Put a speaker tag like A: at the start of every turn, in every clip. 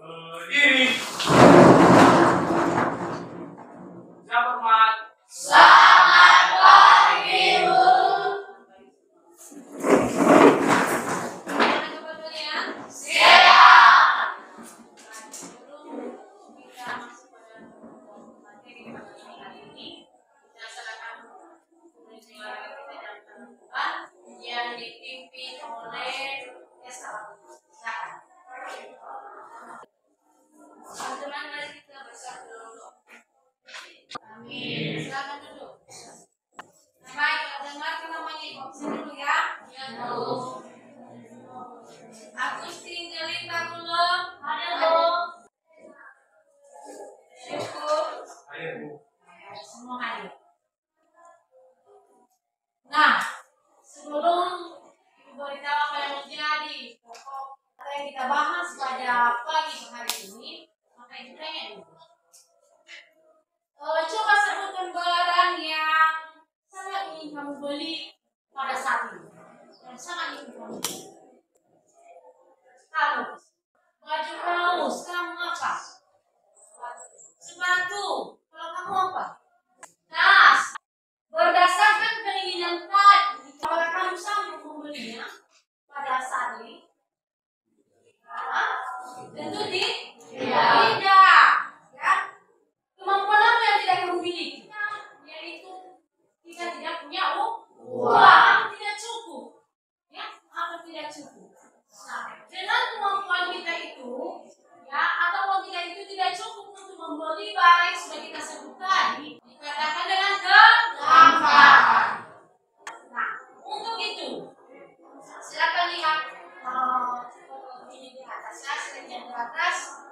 A: Berdiri. Siap hormat.
B: Selamat pagi, Bu.
C: Gimana kabarnya?
B: Siap.
C: Sebelum kita masuk pada materi pada hari ini, kita serahkan pembelajaran kita dan teman-teman yang dipimpin oleh Esa. Silakan. Teman-teman, mari kita bersatu dulu. Amin. Silakan duduk. Baik, dengarkan namanya Ibu dulu ya. Ya, Bu. Agustin Jelita Gulo. Ada, Bu. Syukur.
A: Ayo, Bu.
C: Semua hadir. Nah, sebelum Ibu beritahu apa yang menjadi pokok apa yang kita bahas pada pagi hari ini, maka Ibu tanya dulu. Coba sebutkan barang yang sangat ingin kamu beli pada saat ini, yang sangat ingin kamu beli. Kamu, baju kaos, kamu apa? Sepatu, kalau kamu apa? Tas. Berdasarkan keinginan tadi, apakah kamu sanggup membelinya pada saat ini? Tentu tidak. Ya. Kemampuan apa yang tidak kamu miliki? Yaitu kita tidak punya uang, tidak cukup. Ya, atau tidak cukup. Nah, dengan kemampuan kita itu, ya, atau uang kita itu tidak cukup untuk membeli barang yang sudah kita sebut tadi, dikatakan dengan kelangkaan. Nah, untuk itu, silakan lihat ini di atas, ya, slide-nya di atas.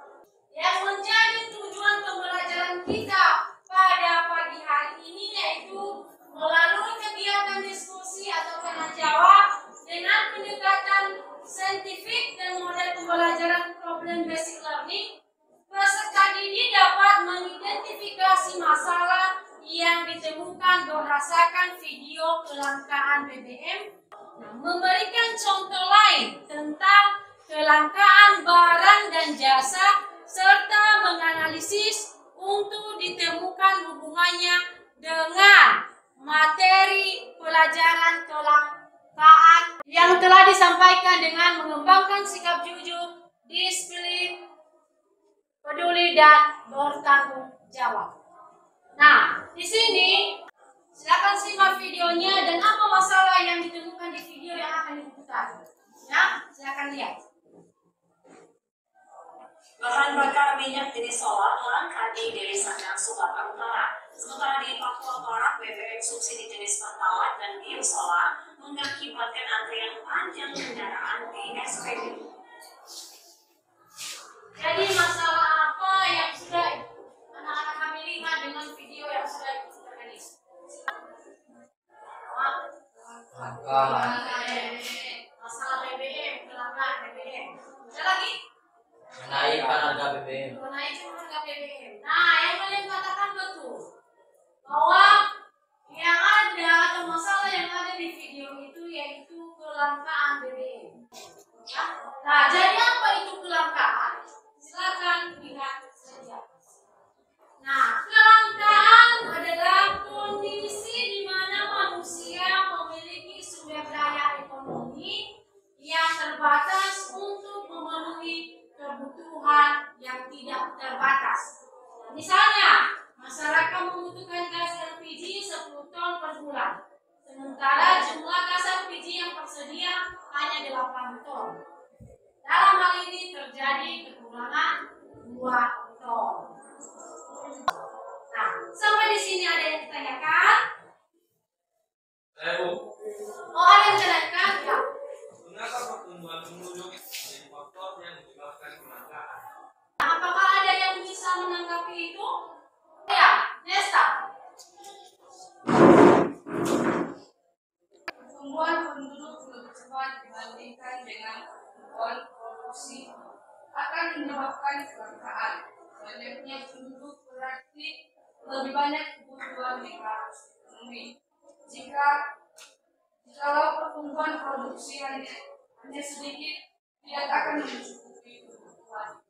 C: Yang menjadi tujuan pembelajaran kita pada pagi hari ini yaitu melalui kegiatan diskusi atau tanya jawab dengan pendekatan saintifik dan model pembelajaran problem basic learning, peserta didik dapat mengidentifikasi masalah yang ditemukan berdasarkan video kelangkaan BBM, memberikan contoh lain tentang kelangkaan barang dan jasa, serta menganalisis untuk ditemukan hubungannya dengan materi pelajaran kelangkaan yang telah disampaikan dengan mengembangkan sikap jujur, disiplin, peduli, dan bertanggung jawab. Nah, di sini silakan simak videonya dan apa masalah yang ditemukan di video yang akan diputar. Ya, silakan lihat.
B: Bahan bakar minyak jenis solar langka di Deli Serdang, Sumatera Utara. Sementara di Papua Barat, BBM subsidi jenis Pertalite dan biosolar mengakibatkan antrian panjang kendaraan di SPBU.
C: Jadi masalah apa yang sudah anak-anak kami lihat dengan video yang sudah diputar ini? Masalah BBM, kelangkaan BBM. Ada lagi?
D: Menaikkan harga BBM.
C: Menaikkan harga BBM. Nah, yang kalian katakan betul bahwa yang ada atau masalah yang ada di video itu yaitu kelangkaan BBM. Ya? Nah, jadi apa itu kelangkaan? Silakan lihat saja. Nah, kelangkaan adalah kondisi di mana manusia memiliki sumber daya ekonomi yang terbatas untuk memenuhi kebutuhan yang tidak terbatas. Misalnya, masyarakat membutuhkan gas LPG 10 ton per bulan, sementara jumlah gas LPG yang tersedia hanya 8 ton. Dalam hal ini terjadi kekurangan 2 ton. Nah, sampai di sini ada yang ditanyakan?
A: Ayo, Bu.
C: Oh, ada yang ditanyakan? Ya.
A: Mengapa pertumbuhan penduduk menjadi faktor yang menyebabkan kelangkaan?
C: Apakah ada yang bisa menanggapi itu? Ya, Nesta.
E: Pertumbuhan penduduk lebih cepat dibandingkan dengan pertumbuhan produksi akan menyebabkan kelangkaan. Banyaknya penduduk berarti lebih banyak kebutuhan yang harus dipenuhi. Jikalau pertumbuhan produksi hanya sedikit, tidak akan mencukupi kebutuhan.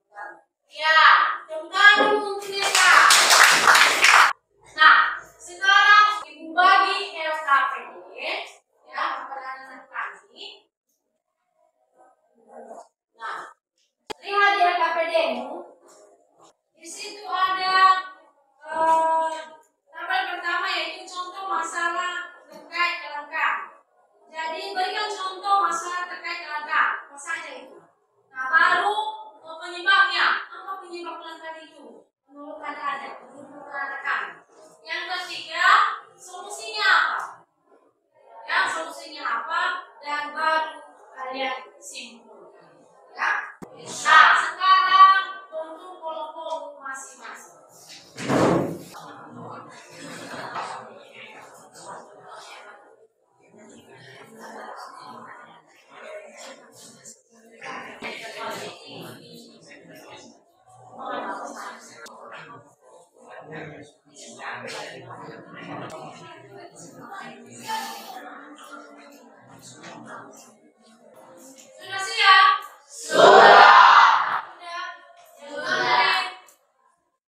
C: ada untuk mengatakan. Yang ketiga, solusinya apa? Ya, solusinya apa? Dan baru kalian simpulkan. Ya. Nah, sekarang untuk kelompok masing-masing. Sudah siap? Sudah. Mulai.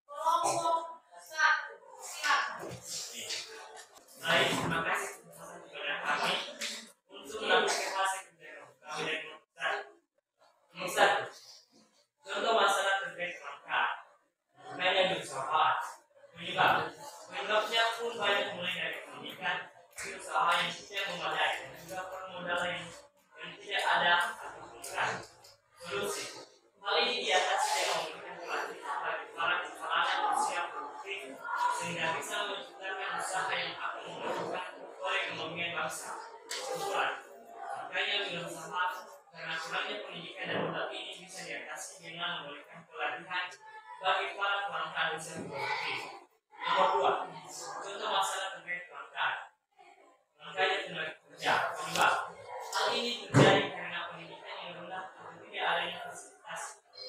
C: Kelompok 1. Silakan.
A: Baik, terima kasih kepada kami untuk melakukan fase kedua kami dari nomor satu. Contoh masalah terkait langkah, makanya berusaha, penyebabnya pun banyak mulai dari pendidikan, usaha yang tidak memadai, dan juga permodalan yang tidak ada atau kurang. Solusi, hal ini diatasi dengan memberikan pelatihan bagi para kalangan usia produktif sehingga bisa menciptakan usaha yang akan mengembangkan perekonomian bangsa. Kesimpulan, makanya berusaha karena kurangnya pendidikan dan modal ini bisa diatasi dengan memberikan pelatihan bagi para pelanggan usia produktif. Nomor 2, contoh masalah terkait pelanggan. Pelanggannya tenaga kerja. Penyebab, hal ini terjadi karena pendidikan yang rendah atau tidak adanya fasilitas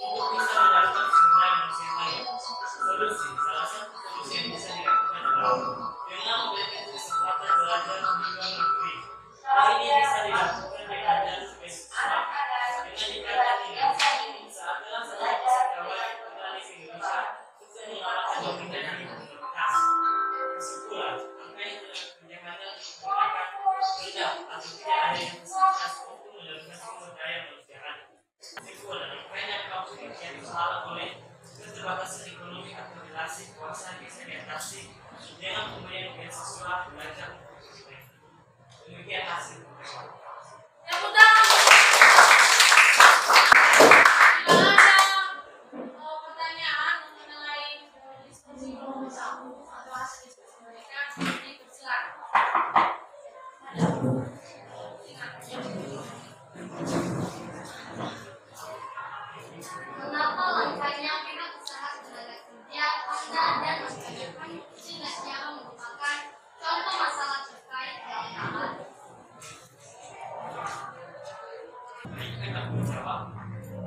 A: untuk bisa mendapatkan sumber daya manusia yang lain. Solusi, salah satu solusi yang bisa dilakukan adalah dengan memberikan kesempatan belajar di luar negeri. Hal ini bisa dilakukan dengan jalur beasiswa dengan ikatan dinas. Saat dalam satu wisatawan kembali ke Indonesia untuk mengalahkan dominan di komunitas. Kesimpulan, angka yang telah kerjasama digunakan rendah atau tidak adanya fasilitas untuk mendapatkan sumber daya manusia yang lain. Kesimpulan, angkanya kaum yang disalah oleh keterbatasan ekonomi atau relasi kuasa bisa diatasi dengan pemberian beasiswa belajar. Demikian hasil.
C: Tepuk tangan. Bila ada pertanyaan mengenai diskusi kelompok 1 atau hasil diskusi mereka, silakan.
F: Mengapa langkahnya pihak usaha tenaga kerja Anda dan masyarakat setidaknya merupakan contoh masalah terkait kelangkaan?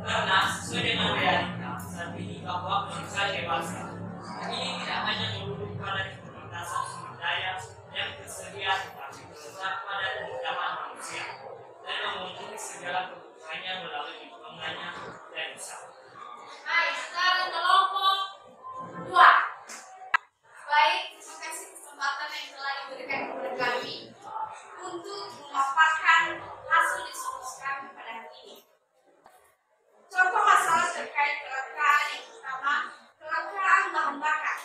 A: Karena sesuai dengan realita saat ini bahwa manusia dewasa ini tidak hanya melulu pada keterbatasan sumber daya yang tersedia, tetapi juga pada kemudahan manusia dan memenuhi segala kebutuhannya melalui lingkungannya dan usaha.
C: Baik, sekarang kelompok 2.
F: Baik, terima kasih kesempatan yang telah diberikan kepada kami untuk memaparkan hasil diskusi kami pada hari ini. Contoh masalah terkait kelangkaan yang pertama, kelangkaan bahan bakar.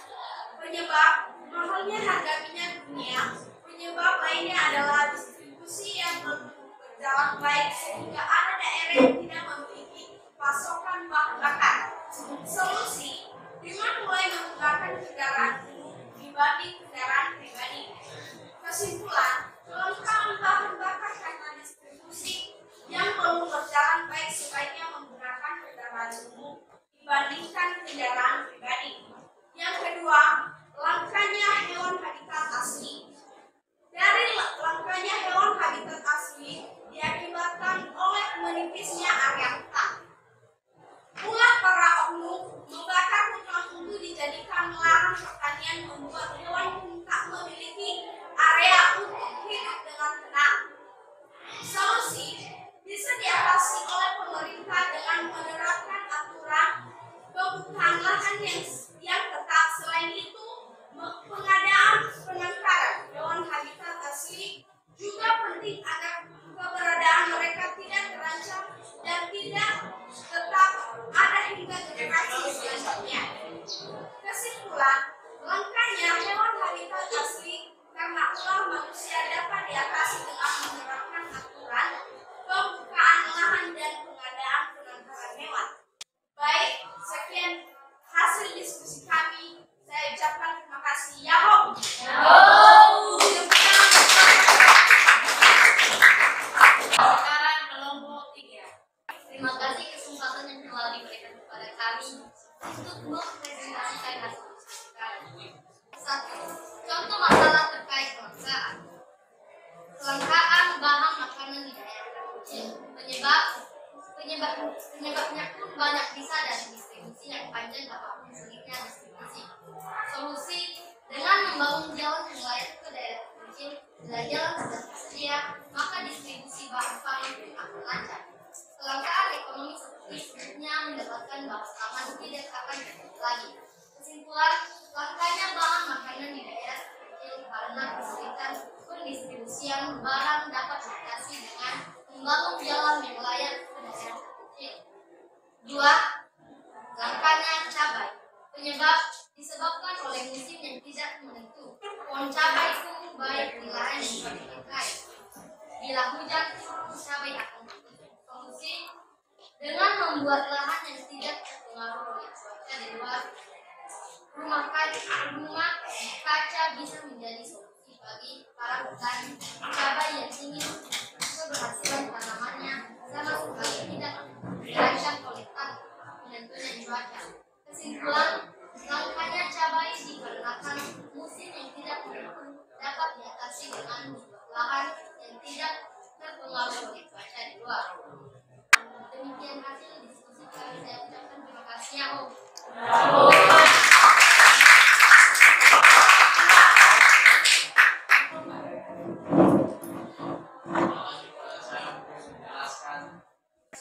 F: Penyebab mahalnya harga minyak dunia. Penyebab lainnya adalah distribusi yang belum berjalan baik sehingga ada daerah yang tidak memiliki pasokan bahan bakar. Solusi, dengan mulai menggunakan kendaraan umum dibanding kendaraan pribadi. Kesimpulan, kelangkaan bahan bakar karena distribusi yang belum berjalan baik sebaiknya menggunakan kendaraan umum dibandingkan kendaraan pribadi. Yang kedua, langkanya hewan habitat asli. Dari langkanya hewan habitat asli diakibatkan oleh menipisnya area hutan. Ulah para oknum membakar hutan untuk dijadikan lahan pertanian membuat hewan pun tak memiliki area untuk hidup dengan tenang. Solusi bisa diatasi oleh pemerintah dengan menerapkan aturan pembukaan lahan yang tetap. Selain itu, pengadaan penangkaran hewan habitat asli juga penting agar keberadaan mereka tidak terancam dan tidak tetap ada hingga generasi selanjutnya. Kesimpulan, langkahnya hewan habitat asli karena ulah manusia dapat diatasi dengan menerapkan aturan pembukaan lahan dan pengadaan penangkaran hewan. Baik, sekian hasil diskusi kami. diberikan kepada kami untuk mempresentasikan hasil diskusi kami. 1. Contoh masalah terkait kelangkaan. Kelangkaan bahan makanan di daerah terpencil. Penyebabnya pun banyak bisa dari distribusi yang panjang ataupun sulitnya distribusi. Solusi dengan membangun jalan yang layak ke daerah terpencil. Bila jalan sudah tersedia, maka distribusi bahan pangan akan lancar. Kelangkaan ekonomi seperti sebelumnya mendapatkan bahan pangan tidak akan terjadi lagi. Kesimpulan, langkanya bahan makanan di daerah terpencil karena kesulitan pendistribusian barang dapat diatasi dengan membangun jalan yang layak ke daerah terpencil. 2. Langkanya cabai. Penyebab disebabkan oleh musim yang tidak menentu. Pohon cabai tumbuh baik di lahan yang berbentuk air. Bila hujan, cabai akan tumbuh. Solusi dengan membuat lahan yang tidak terpengaruh oleh cuaca di luar rumah kaca bisa menjadi solusi bagi para petani cabai yang ingin keberhasilan tanamannya sama sekali tidak dirancang oleh menentunya cuaca. Kesimpulan, langkanya cabai dikarenakan musim yang tidak menentu dapat diatasi dengan membuat lahan yang tidak terpengaruh oleh cuaca di luar. Demikian hasil diskusi kami. Saya ucapkan terima kasih ya Om.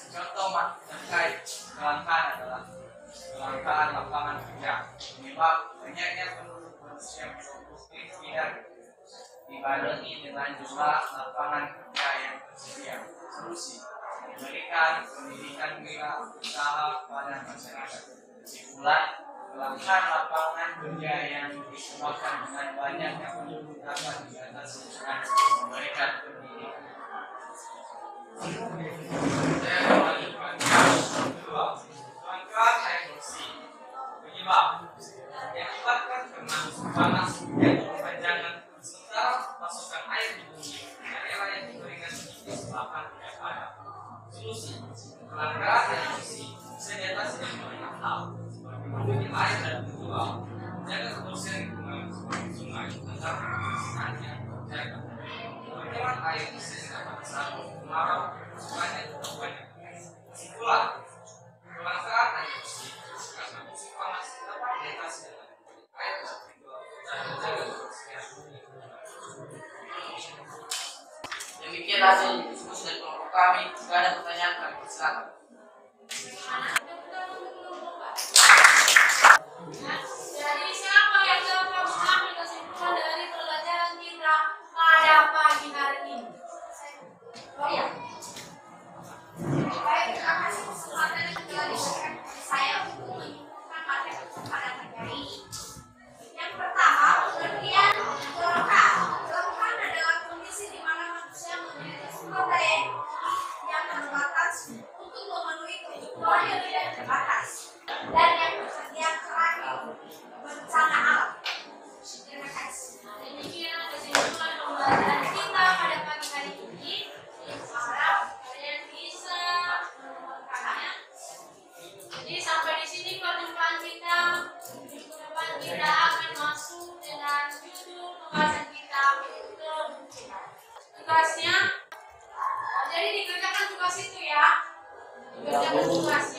G: Contoh terkait kelangkaan adalah kelangkaan lapangan kerja. Penyebab banyaknya penduduk berusia produktif tidak dibarengi dengan jumlah lapangan kerja yang tersedia. Solusi memberikan pendidikan wira usaha pada masyarakat. Kesimpulan, kelangkaan lapangan kerja yang disebabkan dengan banyaknya penduduk dapat diatasi dengan memberikan pendidikan. Saya melanjutkan kedua, kelangkaan air bersih. Penyebab yang menyebabkan karena panas dan berkepanjangan sementara pasokan air di bumi daerah yang kekeringan sedikit bahkan tidak ada. Solusi kelangkaan air bersih bisa diatasi dengan banyak hal seperti memiliki air dan menjual, menjaga kebersihan lingkungan seperti sungai, agar kebersihannya terjaga. Pengelolaan air bisa dapat saat kemarau banyak. Kesimpulan, kelangkaan air bersih karena musim panas dapat diatasi dengan air seperti dan menjaga kebersihan lingkungan.
D: Demikian hasil diskusi dari kelompok kami. Jika ada pertanyaan kami persilakan.
C: Jadi siapa yang dapat mengambil kesimpulan dari pelajaran kita pada pagi hari ini?
F: Oh ya. Baik, terima kasih kesempatan yang telah diberikan kepada saya untuk menyimpulkan materi pada pagi hari ini. Yang pertama, pengertian kelangkaan. Kelangkaan adalah kondisi di mana manusia memiliki sumber daya yang terbatas untuk memenuhi kebutuhan yang tidak terbatas dan yang tersedia terakhir bencana alam. Terima kasih.
C: Demikian kesimpulan pembelajaran kita pada pagi hari ini. Harap kalian bisa menemukannya. Jadi sampai di sini perjumpaan kita. Minggu depan kita akan masuk dengan judul pembahasan kita kebutuhan. Tugasnya, jadi dikerjakan tugas itu ya. Dikerjakan tugasnya.